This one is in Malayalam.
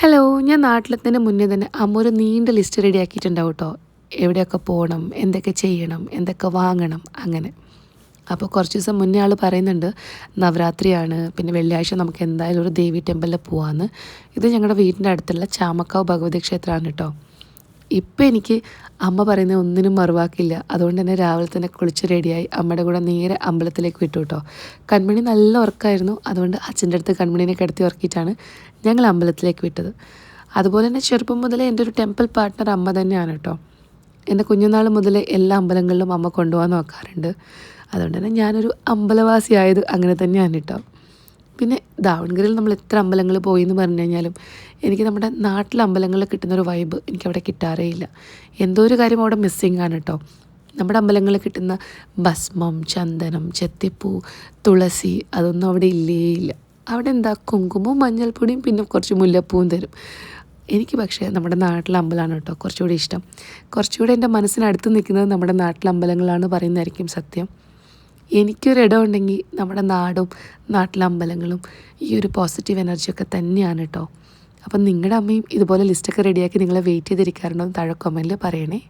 ഹലോ, ഞാൻ നാട്ടിലെത്തുന്നതിന് മുന്നേ തന്നെ അമ്മ ഒരു നീണ്ട ലിസ്റ്റ് റെഡിയാക്കിയിട്ടുണ്ടാവും കേട്ടോ. എവിടെയൊക്കെ പോകണം, എന്തൊക്കെ ചെയ്യണം, എന്തൊക്കെ വാങ്ങണം അങ്ങനെ. അപ്പോൾ കുറച്ച് ദിവസം മുന്നേ ആൾ പറയുന്നുണ്ട് നവരാത്രിയാണ്, പിന്നെ വെള്ളിയാഴ്ച നമുക്ക് എന്തായാലും ഒരു ദേവി ടെമ്പിളിൽ പോകാമെന്ന്. ഇത് ഞങ്ങളുടെ വീടിൻ്റെ അടുത്തുള്ള ചാമക്കാവ് ഭഗവതി ക്ഷേത്രമാണ് കേട്ടോ. ഇപ്പം എനിക്ക് അമ്മ പറയുന്നത് ഒന്നിനും മറുവാക്കില്ല. അതുകൊണ്ട് തന്നെ രാവിലെ തന്നെ കുളിച്ച് റെഡിയായി അമ്മയുടെ കൂടെ നേരെ അമ്പലത്തിലേക്ക് വിട്ടു കേട്ടോ. കൺമണി നല്ല ഉറക്കമായിരുന്നു. അതുകൊണ്ട് അച്ഛൻ്റെ അടുത്ത് കൺമണീനെ കിടത്തി ഉറക്കിയിട്ടാണ് ഞങ്ങൾ അമ്പലത്തിലേക്ക് വിട്ടത്. അതുപോലെ തന്നെ ചെറുപ്പം മുതലേ എൻ്റെ ഒരു ടെമ്പിൾ പാർട്ട്ണർ അമ്മ തന്നെയാണ് കേട്ടോ. എൻ്റെ കുഞ്ഞുനാൾ മുതൽ എല്ലാ അമ്പലങ്ങളിലും അമ്മ കൊണ്ടുപോകാൻ നോക്കാറുണ്ട്. അതുകൊണ്ട് തന്നെ ഞാനൊരു അമ്പലവാസിയായത് അങ്ങനെ തന്നെയാണ് കേട്ടോ. പിന്നെ ദാവൺഗിരിയിൽ നമ്മൾ എത്ര അമ്പലങ്ങൾ പോയി എന്ന് പറഞ്ഞു കഴിഞ്ഞാലും എനിക്ക് നമ്മുടെ നാട്ടിലെ അമ്പലങ്ങളിൽ കിട്ടുന്നൊരു വൈബ് എനിക്കവിടെ കിട്ടാറേ ഇല്ല. എന്തോ ഒരു കാര്യം അവിടെ മിസ്സിങ് ആണ് കേട്ടോ. നമ്മുടെ അമ്പലങ്ങളിൽ കിട്ടുന്ന ഭസ്മം, ചന്ദനം, ചെത്തിപ്പൂ, തുളസി അതൊന്നും അവിടെ ഇല്ലേ ഇല്ല. അവിടെ എന്താ കുങ്കുമവും മഞ്ഞൾപ്പൊടിയും പിന്നെ കുറച്ച് മുല്ലപ്പൂവും തരും. എനിക്ക് പക്ഷേ നമ്മുടെ നാട്ടിലെ അമ്പലമാണ് കേട്ടോ കുറച്ചുകൂടി ഇഷ്ടം. കുറച്ചുകൂടി എൻ്റെ മനസ്സിനടുത്ത് നിൽക്കുന്നത് നമ്മുടെ നാട്ടിലെ അമ്പലങ്ങളാണ് പറയുന്നതായിരിക്കും സത്യം. എനിക്കൊരിടം ഉണ്ടെങ്കിൽ നമ്മുടെ നാടും നാട്ടിലെ അമ്പലങ്ങളും ഈ ഒരു പോസിറ്റീവ് എനർജിയൊക്കെ തന്നെയാണ് കേട്ടോ. അപ്പം നിങ്ങളുടെ അമ്മയും ഇതുപോലെ ലിസ്റ്റൊക്കെ റെഡിയാക്കി നിങ്ങളെ വെയിറ്റ് ചെയ്തിരിക്കാറുണ്ടോ എന്ന് താഴെ കമൻറ്റിൽ പറയണേ.